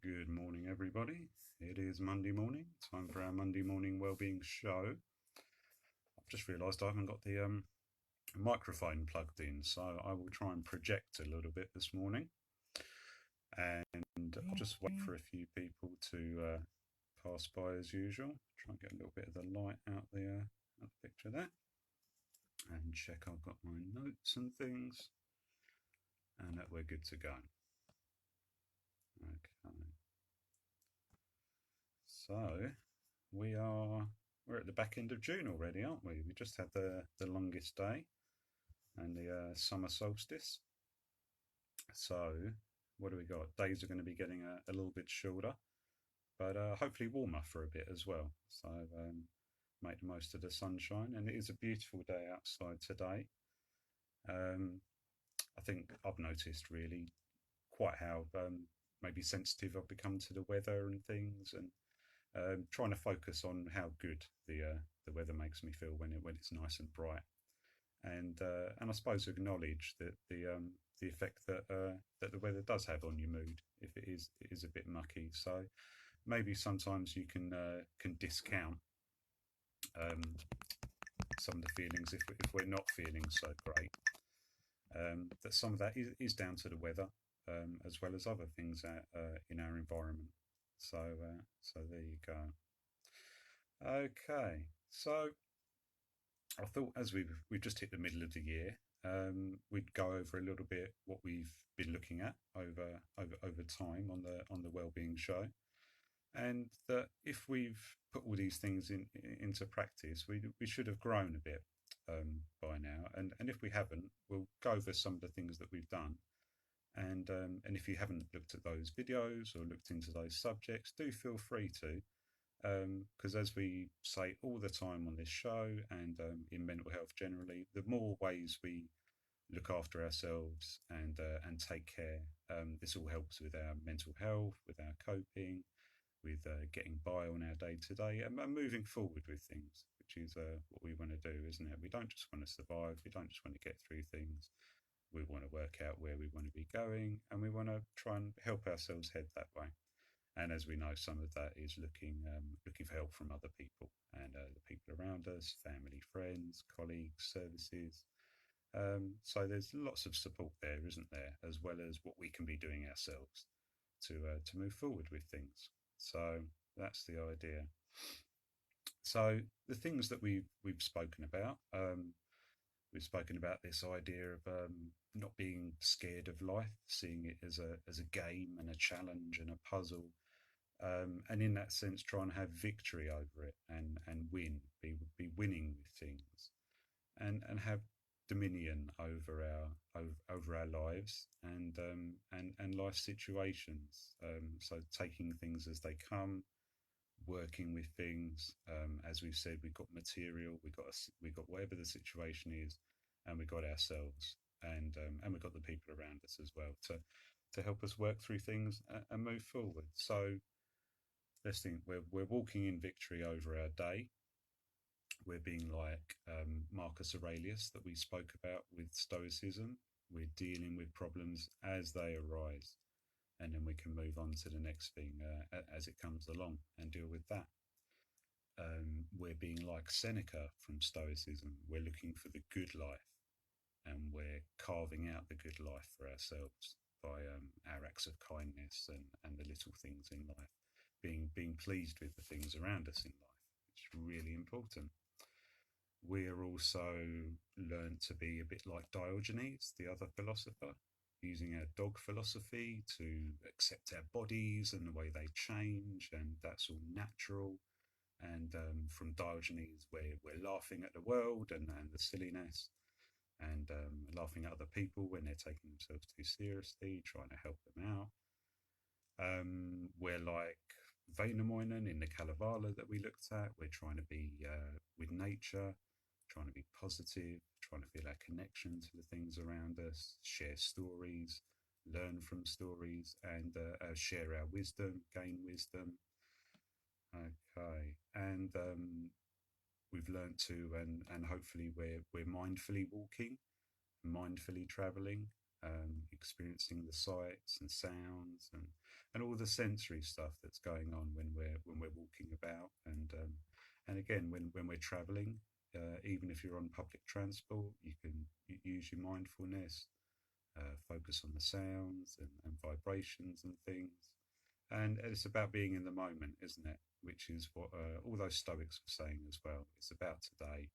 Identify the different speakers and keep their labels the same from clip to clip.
Speaker 1: Good morning, everybody. It is Monday morning. Time for our Monday morning wellbeing show. I've just realised I haven't got the microphone plugged in, so I will try and project a little bit this morning. And I'll just wait for a few people to pass by as usual. Try and get a little bit of the light out the picture there. And check I've got my notes and things. And that we're good to go. Okay. So we're at the back end of June already, aren't we? We just had the longest day and the summer solstice. So what do we got? Days are going to be getting a little bit shorter, but hopefully warmer for a bit as well. So make the most of the sunshine, and it is a beautiful day outside today. I think I've noticed really quite how maybe sensitive I've become to the weather and things, and trying to focus on how good the weather makes me feel when it's nice and bright, and I suppose acknowledge that the effect that the weather does have on your mood if it is a bit mucky. So maybe sometimes you can discount some of the feelings if we're not feeling so great. That some of that is down to the weather, as well as other things in our environment. So there you go. Okay, so I thought as we've just hit the middle of the year, we'd go over a little bit what we've been looking at over time on the Wellbeing show, and that if we've put all these things into practice, we should have grown a bit by now, and if we haven't, we'll go over some of the things that we've done. And if you haven't looked at those videos or looked into those subjects, do feel free to, because as we say all the time on this show and in mental health generally, the more ways we look after ourselves and take care, this all helps with our mental health, with our coping, with getting by on our day to day, and moving forward with things, which is what we want to do, isn't it? We don't just want to survive. We don't just want to get through things. We want to work out where we want to be going, and we want to try and help ourselves head that way. And as we know, some of that is looking for help from other people and the people around us, family, friends, colleagues, services. So there's lots of support there, isn't there, as well as what we can be doing ourselves to move forward with things. So that's the idea. So the things that we've spoken about. We've spoken about this idea of not being scared of life, seeing it as a game and a challenge and a puzzle, and in that sense, try and have victory over it and win, be winning with things, and have dominion over our lives and life situations. So taking things as they come, working with things. As we've said, we've got material, we've got whatever the situation is, and we've got ourselves, and we've got the people around us as well to help us work through things and move forward. So let's think, we're walking in victory over our day. We're being like Marcus Aurelius that we spoke about with Stoicism. We're dealing with problems as they arise, and then we can move on to the next thing as it comes along and deal with that. We're being like Seneca from Stoicism. We're looking for the good life, and we're carving out the good life for ourselves by our acts of kindness and the little things in life, being pleased with the things around us in life. It's really important. We're also learned to be a bit like Diogenes, the other philosopher, using our dog philosophy to accept our bodies and the way they change, and that's all natural. And from Diogenes, we're laughing at the world and the silliness, and laughing at other people when they're taking themselves too seriously, trying to help them out. We're like Väinämöinen in the Kalevala that we looked at. We're trying to be with nature, trying to be positive, trying to feel our connection to the things around us, share stories, learn from stories, and share our wisdom, gain wisdom. Okay, and we've learned to, and hopefully we're mindfully walking, mindfully traveling, experiencing the sights and sounds, and all the sensory stuff that's going on when we're walking about, and again when we're traveling, even if you're on public transport, you can use your mindfulness, focus on the sounds and vibrations and things. And it's about being in the moment, isn't it? Which is what all those Stoics were saying as well. It's about today,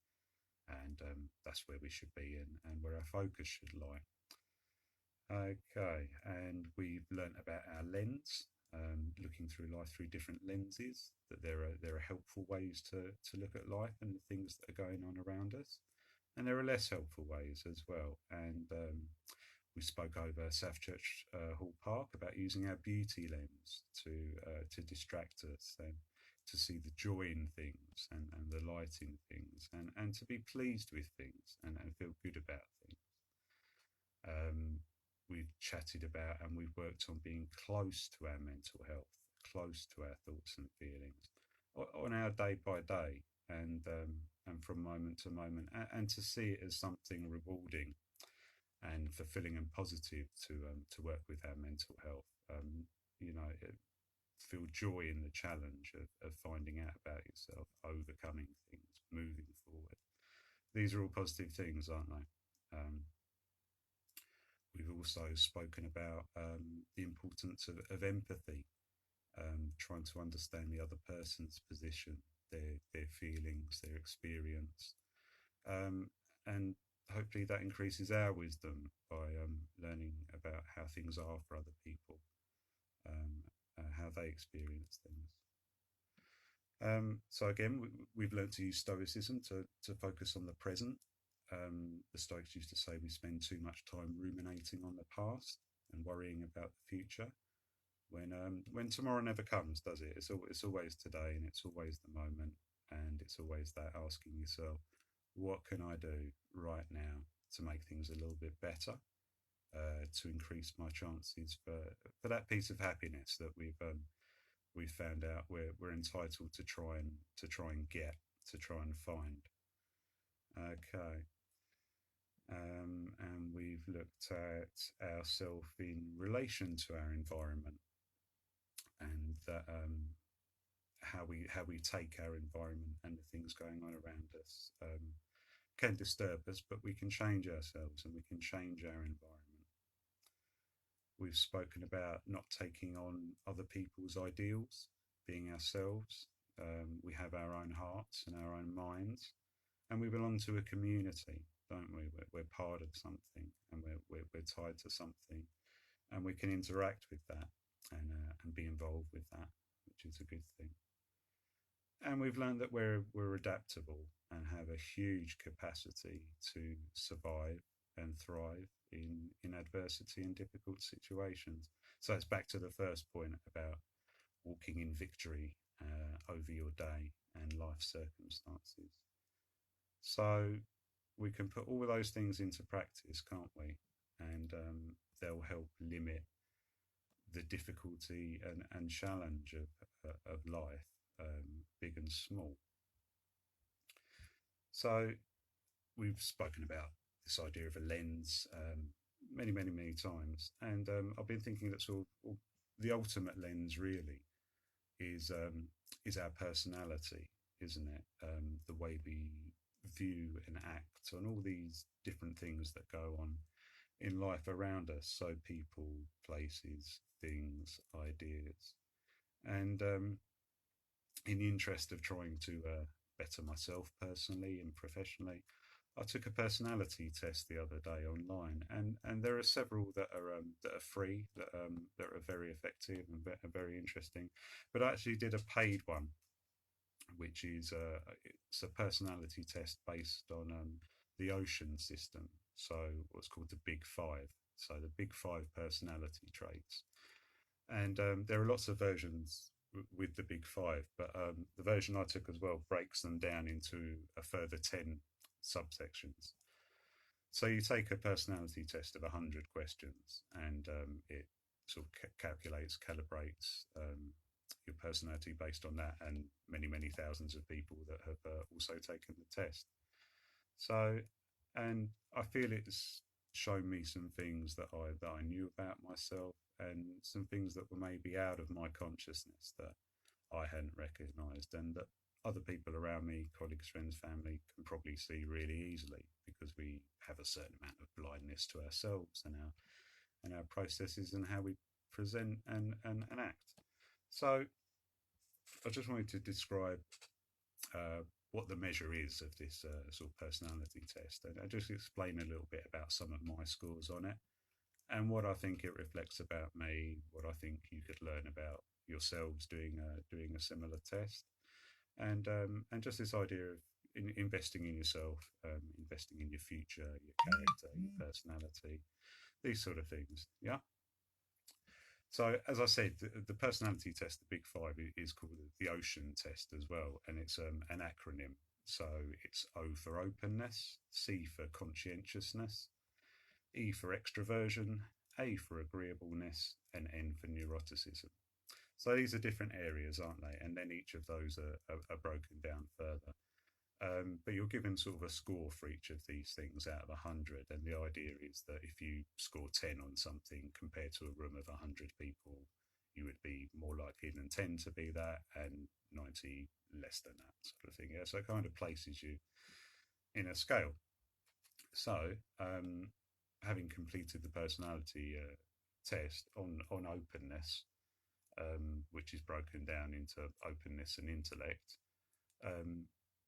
Speaker 1: and that's where we should be and where our focus should lie. Okay, and we've learnt about our lens, looking through life through different lenses, that there are helpful ways to look at life and the things that are going on around us. And there are less helpful ways as well. And we spoke over South Church Hall Park about using our beauty lens to distract us and to see the joy in things and the light in things and to be pleased with things and feel good about things. We've chatted about and we've worked on being close to our mental health, close to our thoughts and feelings on our day by day and from moment to moment, and to see it as something rewarding and fulfilling and positive to work with our mental health. Feel joy in the challenge of finding out about yourself, overcoming things, moving forward. These are all positive things, aren't they? We've also spoken about the importance of empathy, trying to understand the other person's position, their feelings, their experience, and hopefully that increases our wisdom by learning about how things are for other people, how they experience things. So again, we've learned to use Stoicism to focus on the present. The Stoics used to say we spend too much time ruminating on the past and worrying about the future, when tomorrow never comes, does it? It's always today, and it's always the moment, and it's always that asking yourself, what can I do right now to make things a little bit better, to increase my chances for that piece of happiness that we've found out we're entitled to try and get, to try and find. Okay. And we've looked at ourselves in relation to our environment, and that how we take our environment and the things going on around us can disturb us, but we can change ourselves and we can change our environment. We've spoken about not taking on other people's ideals, being ourselves. We have our own hearts and our own minds, and we belong to a community, don't we? We're part of something, and we're tied to something, and we can interact with that and be involved with that, which is a good thing. And we've learned that we're adaptable and have a huge capacity to survive and thrive in adversity and difficult situations. So it's back to the first point about walking in victory over your day and life circumstances. So we can put all of those things into practice, can't we? And they'll help limit the difficulty and challenge of life, big and small. So we've spoken about this idea of a lens many times, and I've been thinking that sort of the ultimate lens really is our personality, isn't it? The way we view and act on all these different things that go on in life around us. So people, places, things, ideas, and in the interest of trying to better myself personally and professionally, I took a personality test the other day online, and there are several that are free, that are very effective and very interesting. But I actually did a paid one, which is it's a personality test based on the ocean system. So what's called the Big Five. So the Big Five personality traits, and there are lots of versions with the Big Five, but the version I took as well breaks them down into a further 10 subsections. So you take a personality test of 100 questions, and it sort of calculates, calibrates your personality based on that, and many thousands of people that have also taken the test. So, and I feel it's shown me some things that I knew about myself, and some things that were maybe out of my consciousness that I hadn't recognised, and that other people around me, colleagues, friends, family, can probably see really easily, because we have a certain amount of blindness to ourselves and our processes and how we present and act. So I just wanted to describe what the measure is of this sort of personality test, and I just explain a little bit about some of my scores on it, and what I think it reflects about me, what I think you could learn about yourselves doing a similar test, and just this idea of investing in yourself, investing in your future, your character, your personality, these sort of things. Yeah. So, as I said, the personality test, the Big Five, is called the Ocean test as well, and it's an acronym. So it's O for openness, C for conscientiousness, E for extraversion, A for agreeableness, and N for neuroticism. So these are different areas, aren't they? And then each of those are broken down further. But you're given sort of a score for each of these things out of 100. And the idea is that if you score 10 on something compared to a room of 100 people, you would be more likely than 10 to be that, and 90 less than that, sort of thing. Yeah, so it kind of places you in a scale. So, having completed the personality test on openness, which is broken down into openness and intellect,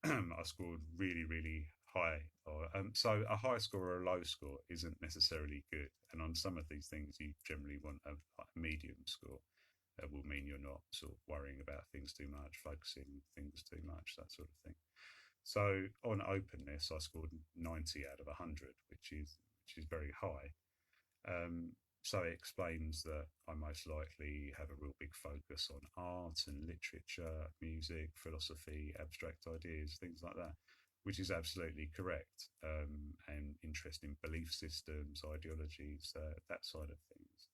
Speaker 1: I scored really, really high. So a high score or a low score isn't necessarily good. And on some of these things, you generally want a medium score. That will mean you're not sort of worrying about things too much, focusing things too much, that sort of thing. So on openness, I scored 90 out of 100, which is very high. So it explains that I most likely have a real big focus on art and literature, music, philosophy, abstract ideas, things like that, which is absolutely correct. And interest in belief systems, ideologies, that side of things.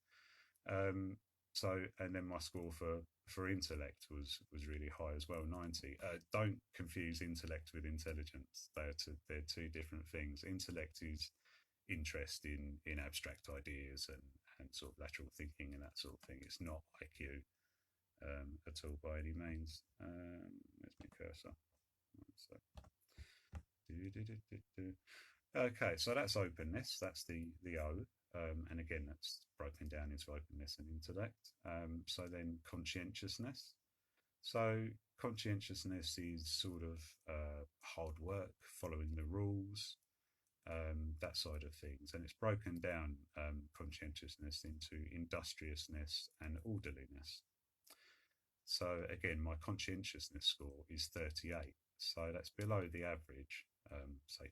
Speaker 1: And then my score for intellect was really high as well, 90. Don't confuse intellect with intelligence. They're two different things. Intellect is interest in abstract ideas and sort of lateral thinking and that sort of thing. It's not IQ at all by any means. There's my cursor. So, okay, so that's openness. That's the O. And again, that's broken down into openness and intellect. So then conscientiousness. So conscientiousness is sort of hard work, following the rules, that side of things. And it's broken down, conscientiousness, into industriousness and orderliness. So again, my conscientiousness score is 38. So that's below the average, say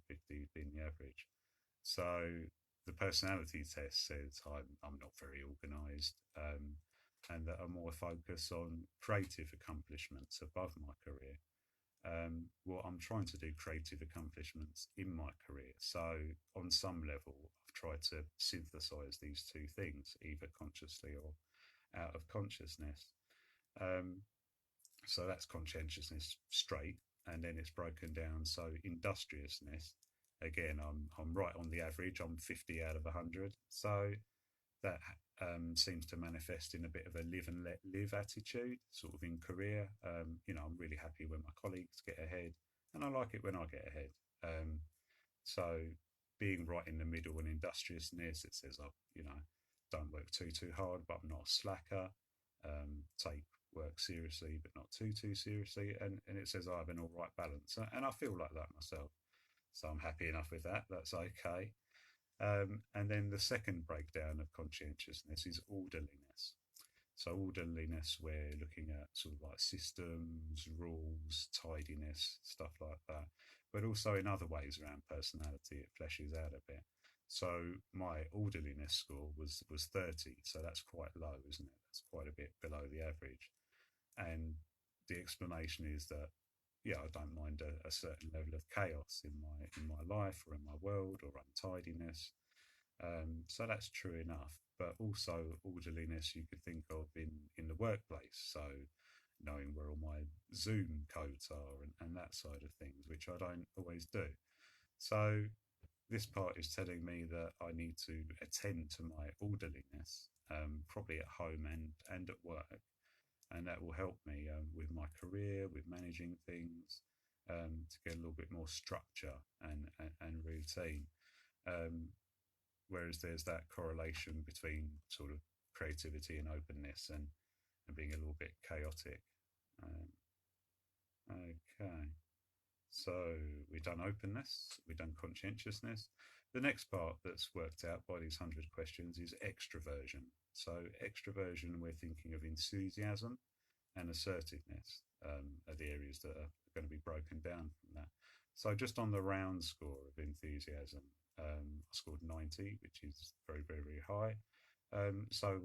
Speaker 1: 50 being the average. So the personality test says I'm not very organised, and that I'm more focused on creative accomplishments above my career. Well, I'm trying to do creative accomplishments in my career. So on some level, I've tried to synthesize these two things, either consciously or out of consciousness. So that's conscientiousness straight, and then it's broken down. So industriousness, again, I'm right on the average. I'm 50 out of 100. So that seems to manifest in a bit of a live and let live attitude, sort of in career. I'm really happy when my colleagues get ahead, and I like it when I get ahead. So being right in the middle and industriousness, it says don't work too hard, but I'm not a slacker. Take work seriously, but not too seriously, and it says I have an all right balance, and I feel like that myself. So I'm happy enough with that. That's okay. And then the second breakdown of conscientiousness is orderliness. So orderliness, we're looking at sort of like systems, rules, tidiness, stuff like that. But also in other ways around personality, it fleshes out a bit. So my orderliness score was 30. So that's quite low, isn't it? That's quite a bit below the average. And the explanation is that, yeah, I don't mind a certain level of chaos in my life or in my world, or untidiness. So that's true enough. But also orderliness you could think of in the workplace. So knowing where all my Zoom codes are and that side of things, which I don't always do. So this part is telling me that I need to attend to my orderliness, probably at home and at work, and that will help me with my career, with managing things, to get a little bit more structure and routine. Um, Whereas there's that correlation between sort of creativity and openness and being a little bit chaotic. Um, okay, so we've done openness, we've done conscientiousness. The next part that's worked out by these 100 questions is extraversion. So, extraversion, we're thinking of enthusiasm and assertiveness, are the areas that are going to be broken down from that. So, just on the round score of enthusiasm, I scored 90, which is very, very, very high. So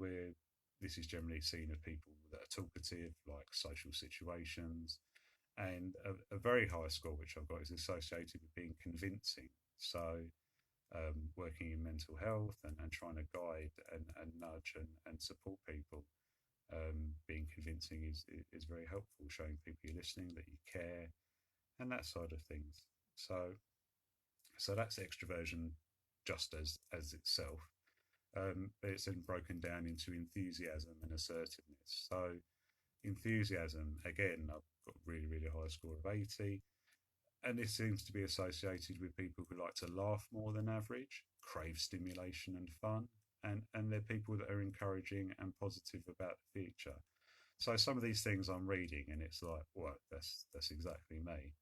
Speaker 1: this is generally seen of people that are talkative, like social situations, and a very high score, which I've got, is associated with being convincing. So working in mental health and trying to guide and nudge and support people, being convincing is very helpful, showing people you're listening, that you care, and that side of things. So that's extraversion just as itself. But it's then broken down into enthusiasm and assertiveness. So enthusiasm, again, I've got a really, really high score of 80. And this seems to be associated with people who like to laugh more than average, crave stimulation and fun, and they're people that are encouraging and positive about the future. So some of these things I'm reading, and it's like, well, that's exactly me.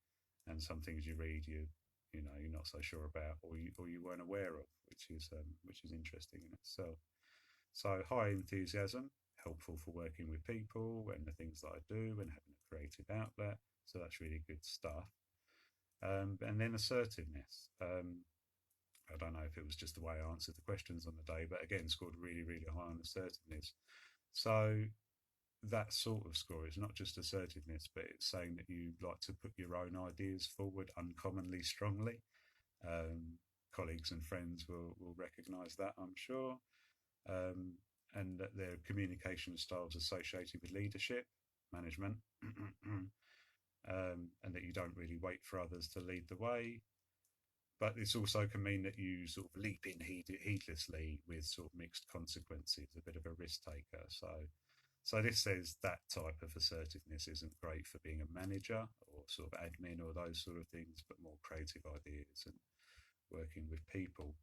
Speaker 1: And some things you read, you know you're not so sure about, or you weren't aware of, which is interesting in itself. So high enthusiasm, helpful for working with people and the things that I do and having a creative outlet. So that's really good stuff. And then assertiveness. I don't know if it was just the way I answered the questions on the day, but again, scored really, really high on assertiveness. So that sort of score is not just assertiveness, but it's saying that you like to put your own ideas forward uncommonly strongly. Colleagues and friends will recognise that, I'm sure. And that their communication styles associated with leadership, management, and that you don't really wait for others to lead the way. But this also can mean that you sort of leap in heedlessly with sort of mixed consequences, a bit of a risk taker. So this says that type of assertiveness isn't great for being a manager or sort of admin or those sort of things, but more creative ideas and working with people.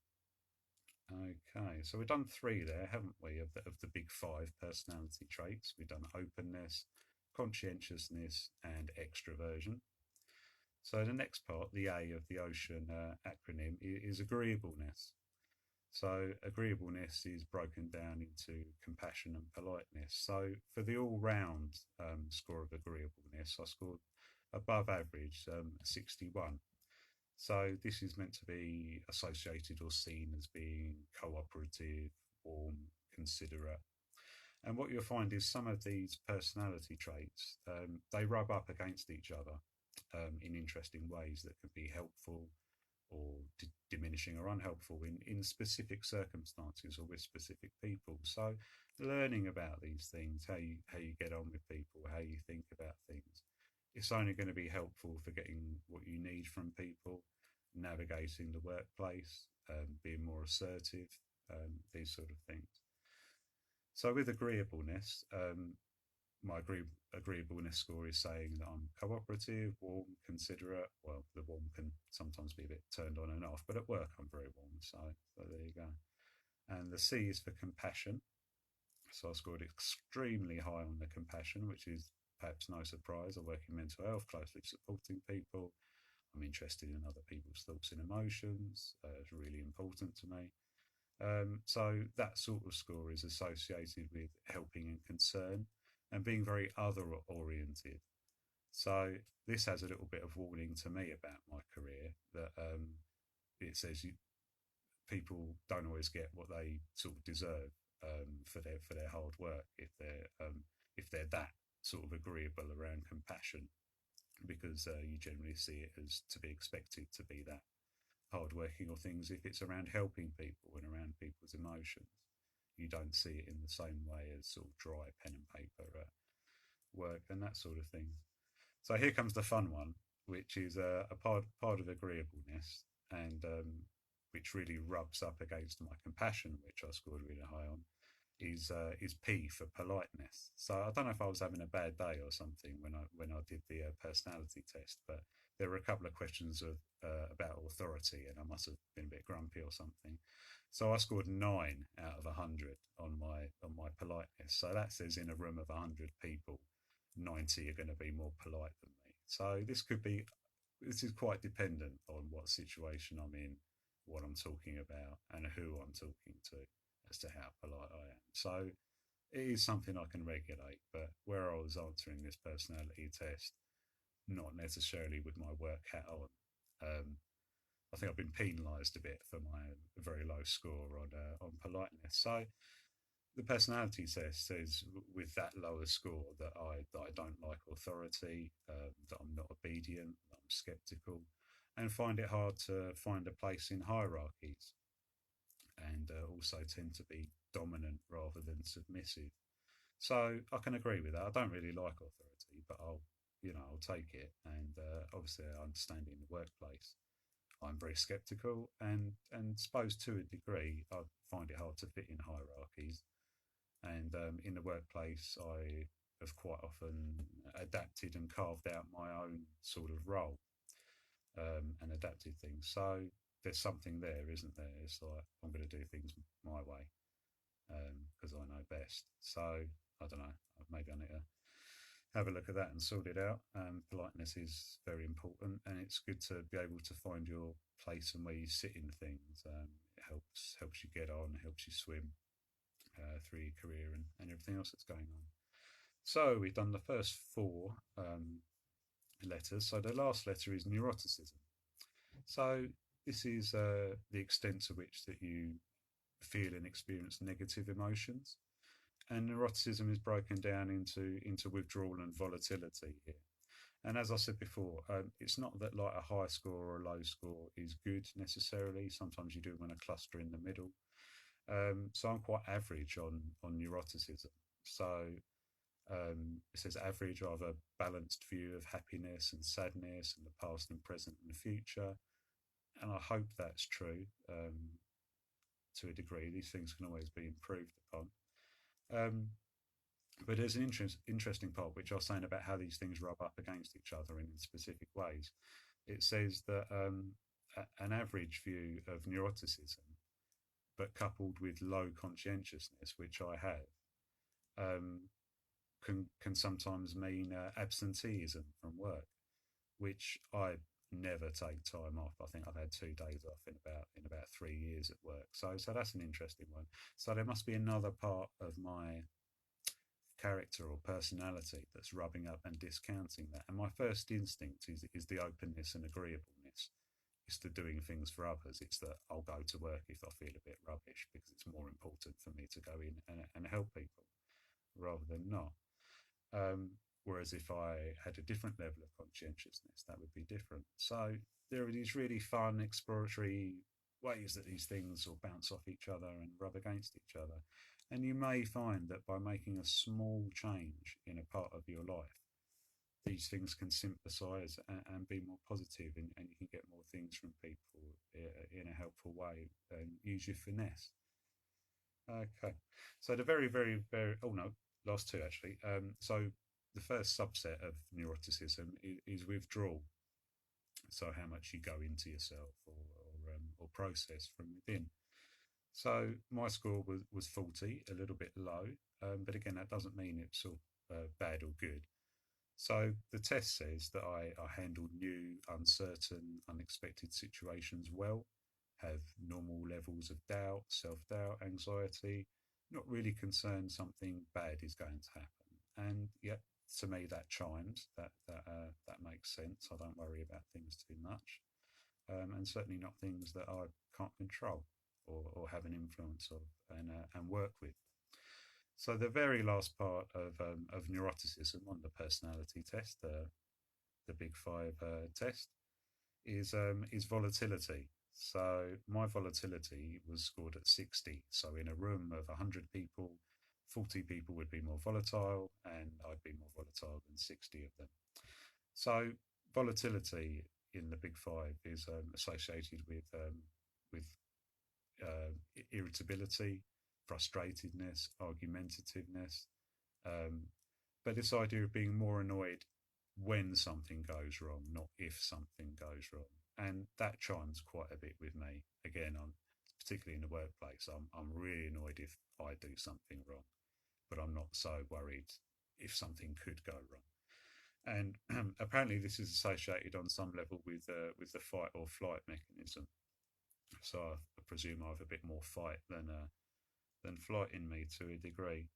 Speaker 1: Okay, so we've done 3 there, haven't we, of the big 5 personality traits. We've done openness, conscientiousness, and extraversion. So the next part, the A of the OCEAN acronym, is agreeableness. So agreeableness is broken down into compassion and politeness. So for the all-round score of agreeableness, I scored above average, 61. So this is meant to be associated or seen as being cooperative, warm, considerate. And what you'll find is some of these personality traits, they rub up against each other in interesting ways that can be helpful or diminishing or unhelpful in specific circumstances or with specific people. So learning about these things, how you get on with people, how you think about things, it's only going to be helpful for getting what you need from people, navigating the workplace, being more assertive, these sort of things. So with agreeableness, my agreeableness score is saying that I'm cooperative, warm, considerate. Well, the warm can sometimes be a bit turned on and off, but at work I'm very warm, so there you go. And the C is for compassion. So I scored extremely high on the compassion, which is perhaps no surprise. I work in mental health, closely supporting people. I'm interested in other people's thoughts and emotions. It's really important to me. So that sort of score is associated with helping and concern and being very other oriented. So this has a little bit of warning to me about my career, that it says people don't always get what they sort of deserve for their hard work if they're that sort of agreeable around compassion, because you generally see it as to be expected to be that hardworking or things if it's around helping people and around people's emotions. You don't see it in the same way as sort of dry pen and paper work and that sort of thing. So here comes the fun one, which is a part of agreeableness, and which really rubs up against my compassion, which I scored really high on, is P for politeness. So I don't know if I was having a bad day or something when I did the personality test, but there were a couple of questions of about authority, and I must have been a bit grumpy or something. So I scored 9 out of 100 on my politeness. So that says in a room of 100 people, 90 are going to be more polite than me. So this is quite dependent on what situation I'm in, what I'm talking about, and who I'm talking to as to how polite I am. So it is something I can regulate, but where I was answering this personality test, not necessarily with my work hat on. I think I've been penalised a bit for my very low score on politeness. So the personality test says with that lower score that I don't like authority, that I'm not obedient, that I'm sceptical, and find it hard to find a place in hierarchies, and also tend to be dominant rather than submissive. So I can agree with that. I don't really like authority, but I'll take it. And obviously, I understand in the workplace, I'm very sceptical, and suppose to a degree, I find it hard to fit in hierarchies. And in the workplace, I have quite often adapted and carved out my own sort of role, and adapted things. So there's something there, isn't there? It's like I'm going to do things my way because I know best. So I don't know. Maybe I need to have a look at that and sort it out. Politeness is very important, and it's good to be able to find your place and where you sit in things. It helps you get on, helps you swim through your career and everything else that's going on. So we've done the first four letters. So the last letter is neuroticism. So this is the extent to which that you feel and experience negative emotions. And neuroticism is broken down into withdrawal and volatility here. And as I said before, it's not that like a high score or a low score is good necessarily. Sometimes you do want to cluster in the middle. So I'm quite average on neuroticism. So it says average. I have a balanced view of happiness and sadness and the past and present and the future. And I hope that's true to a degree. These things can always be improved upon. But there's an interesting part which I was saying about how these things rub up against each other in specific ways. It says that an average view of neuroticism, but coupled with low conscientiousness, which I have, can sometimes mean absenteeism from work, which I never take time off. I think I've had 2 days off in about 3 years at work. So that's an interesting one. So there must be another part of my character or personality that's rubbing up and discounting that. And my first instinct is the openness and agreeableness. It's the doing things for others. It's that I'll go to work if I feel a bit rubbish because it's more important for me to go in and help people rather than not. Whereas if I had a different level of conscientiousness, that would be different. So there are these really fun exploratory ways that these things will bounce off each other and rub against each other. And you may find that by making a small change in a part of your life, these things can synthesize and be more positive, and you can get more things from people in a helpful way and use your finesse. Okay, so the very, very, very, oh no, last two actually. So the first subset of neuroticism is withdrawal. So how much you go into yourself or process from within. So my score was 40, a little bit low, but again, that doesn't mean it's all bad or good. So the test says that I handle new, uncertain, unexpected situations well, have normal levels of doubt, self-doubt, anxiety, not really concerned something bad is going to happen. And yet, to me, that chimes, that makes sense. I don't worry about things too much, and certainly not things that I can't control or have an influence of and work with. So the very last part of neuroticism on the personality test, the Big Five test, is volatility. So my volatility was scored at 60. So in a room of 100 people, 40 people would be more volatile, and I'd be more volatile than 60 of them. So volatility in the Big Five is associated with irritability, frustratedness, argumentativeness. Um, but this idea of being more annoyed when something goes wrong, not if something goes wrong. And that chimes quite a bit with me. Again, I'm particularly in the workplace. I'm really annoyed if I do something wrong, but I'm not so worried if something could go wrong. And apparently, this is associated on some level with the fight or flight mechanism. So I presume I have a bit more fight than flight in me to a degree.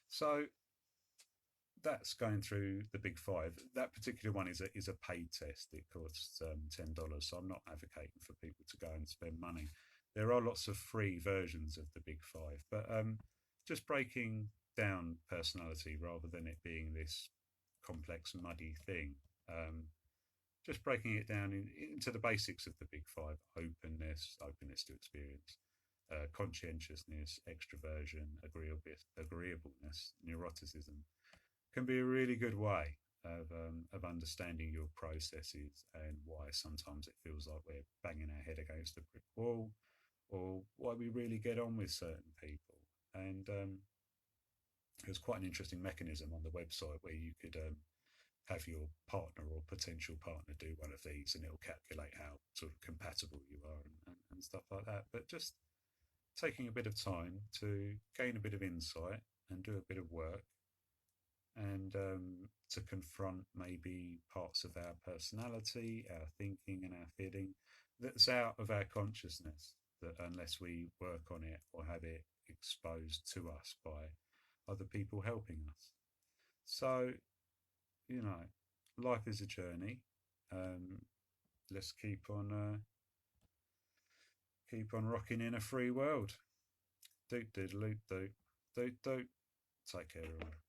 Speaker 1: So that's going through the big five. That particular one is a paid test. It costs $10. So I'm not advocating for people to go and spend money. There are lots of free versions of the big five, but just breaking down personality rather than it being this complex, muddy thing. Just breaking it down into the basics of the big five: openness to experience, conscientiousness, extraversion, agreeableness, neuroticism, can be a really good way of understanding your processes and why sometimes it feels like we're banging our head against a brick wall, or why we really get on with certain people. And there's quite an interesting mechanism on the website where you could have your partner or potential partner do one of these, and it'll calculate how sort of compatible you are and stuff like that. But just taking a bit of time to gain a bit of insight and do a bit of work, and to confront maybe parts of our personality, our thinking, and our feeling that's out of our consciousness, that unless we work on it or have it exposed to us by other people helping us. So, life is a journey. Let's keep on rocking in a free world. Doot doodle doot doot doot doot. Take care, everyone.